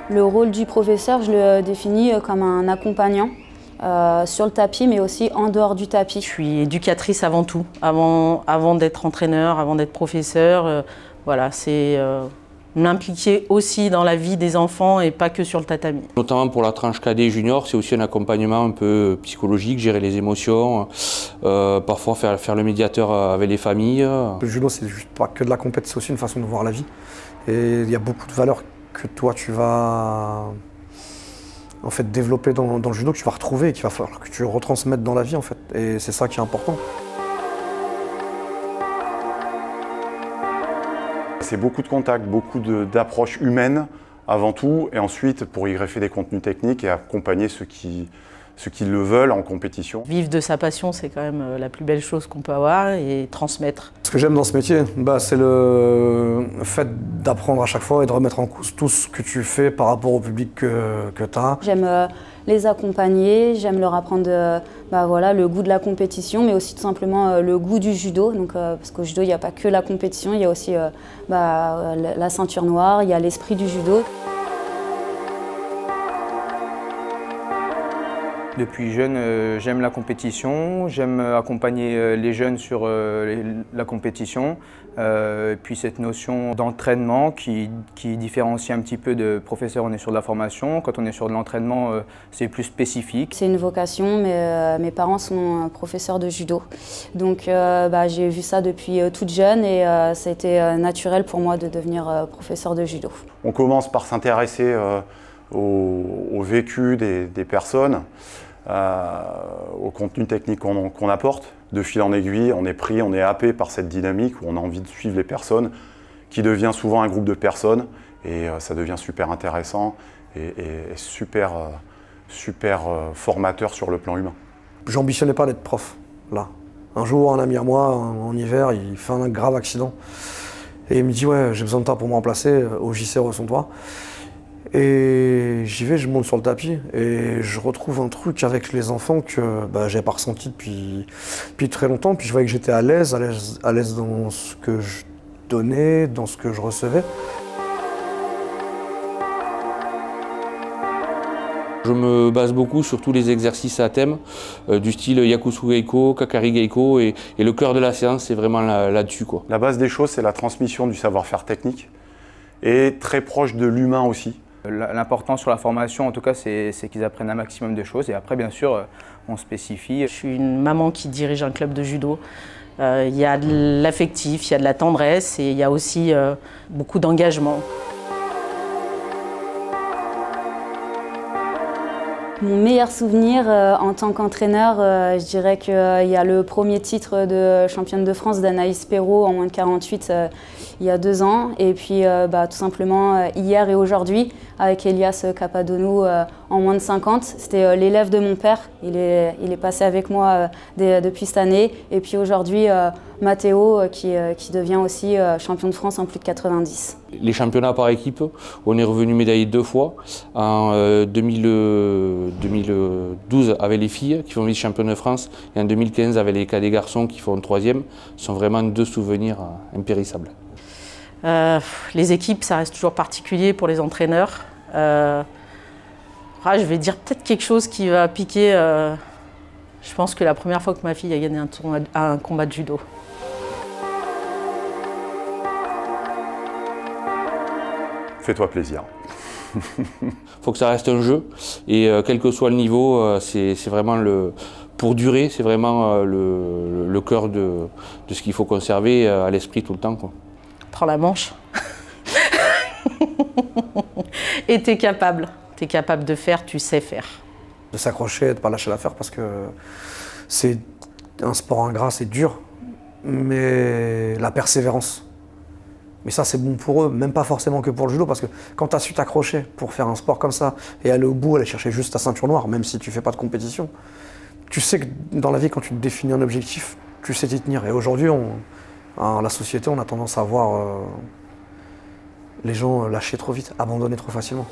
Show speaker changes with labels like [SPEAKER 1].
[SPEAKER 1] Le rôle du professeur, je le définis comme un accompagnant sur le tapis, mais aussi en dehors du tapis.
[SPEAKER 2] Je suis éducatrice avant tout, avant d'être entraîneur, avant d'être professeur. Voilà, c'est m'impliquer aussi dans la vie des enfants et pas que sur le tatami.
[SPEAKER 3] Notamment pour la tranche cadet et junior, c'est aussi un accompagnement un peu psychologique, gérer les émotions, parfois faire le médiateur avec les familles.
[SPEAKER 4] Le judo, c'est juste pas que de la compétition, c'est aussi une façon de voir la vie. Et il y a beaucoup de valeurs que toi tu vas en fait développer dans le judo, que tu vas retrouver et qu'il va falloir que tu retransmettes dans la vie en fait. Et c'est ça qui est important.
[SPEAKER 5] C'est beaucoup de contacts, beaucoup d'approches humaines avant tout, et ensuite pour y greffer des contenus techniques et accompagner ceux qui le veulent en compétition.
[SPEAKER 2] Vivre de sa passion, c'est quand même la plus belle chose qu'on peut avoir, et transmettre.
[SPEAKER 4] Ce que j'aime dans ce métier, c'est le fait d'apprendre à chaque fois et de remettre en cause tout ce que tu fais par rapport au public que tu as.
[SPEAKER 1] J'aime les accompagner, j'aime leur apprendre voilà, le goût de la compétition, mais aussi tout simplement le goût du judo. Donc, parce qu'au judo, il n'y a pas que la compétition, il y a aussi la ceinture noire, il y a l'esprit du judo.
[SPEAKER 6] Depuis jeune, j'aime la compétition, j'aime accompagner les jeunes sur la compétition. Puis cette notion d'entraînement qui différencie un petit peu de professeur, on est sur de la formation. Quand on est sur de l'entraînement, c'est plus spécifique.
[SPEAKER 1] C'est une vocation, mes parents sont professeurs de judo. Donc j'ai vu ça depuis toute jeune et ça a été naturel pour moi de devenir professeur de judo.
[SPEAKER 5] On commence par s'intéresser au vécu des personnes, au contenu technique qu'on apporte. De fil en aiguille, on est pris, on est happé par cette dynamique où on a envie de suivre les personnes, qui devient souvent un groupe de personnes, et ça devient super intéressant et super formateur sur le plan humain.
[SPEAKER 4] J'ambitionnais pas d'être prof, là. Un jour, un ami à moi, en hiver, il fait un grave accident. Et il me dit « ouais, j'ai besoin de toi pour me remplacer, au JC Ressons-toi ». Et j'y vais, je monte sur le tapis et je retrouve un truc avec les enfants que j'avais pas ressenti depuis très longtemps. Puis je voyais que j'étais à l'aise dans ce que je donnais, dans ce que je recevais.
[SPEAKER 3] Je me base beaucoup sur tous les exercices à thème, du style Yakusu Geiko, Kakari Geiko, et le cœur de la séance, c'est vraiment là-dessus, quoi.
[SPEAKER 5] La base des choses, c'est la transmission du savoir-faire technique et très proche de l'humain aussi.
[SPEAKER 6] L'important sur la formation, en tout cas, c'est qu'ils apprennent un maximum de choses. Et après, bien sûr, on spécifie.
[SPEAKER 2] Je suis une maman qui dirige un club de judo. Il y a de l'affectif, il y a de la tendresse et il y a aussi beaucoup d'engagement.
[SPEAKER 1] Mon meilleur souvenir en tant qu'entraîneur, je dirais qu'il y a le premier titre de championne de France d'Anaïs Perrault en moins de 48 il y a 2 ans. Et puis tout simplement hier et aujourd'hui avec Elias Capadonou en moins de 50. C'était l'élève de mon père, il est passé avec moi depuis cette année. Et puis aujourd'hui Mathéo qui devient aussi champion de France en plus de 90.
[SPEAKER 3] Les championnats par équipe, on est revenu médaillé 2 fois. En 2012 avec les filles qui font vice-championne de France et en 2015 avec les cadets garçons qui font 3e. Ce sont vraiment 2 souvenirs impérissables.
[SPEAKER 2] Les équipes, ça reste toujours particulier pour les entraîneurs. Je vais dire peut-être quelque chose qui va piquer. Je pense que la première fois que ma fille a gagné un combat de judo.
[SPEAKER 5] Fais-toi plaisir.
[SPEAKER 3] Faut que ça reste un jeu et quel que soit le niveau, c'est vraiment pour durer, c'est vraiment le cœur de ce qu'il faut conserver à l'esprit tout le temps, quoi.
[SPEAKER 2] Prends la manche et t'es capable de faire, tu sais faire.
[SPEAKER 4] De s'accrocher et de ne pas lâcher l'affaire parce que c'est un sport ingrat, c'est dur, mais la persévérance. Mais ça, c'est bon pour eux, même pas forcément que pour le judo, parce que quand tu as su t'accrocher pour faire un sport comme ça et aller au bout, aller chercher juste ta ceinture noire, même si tu fais pas de compétition, tu sais que dans la vie, quand tu te définis un objectif, tu sais t'y tenir. Et aujourd'hui, la société, on a tendance à voir les gens lâcher trop vite, abandonner trop facilement.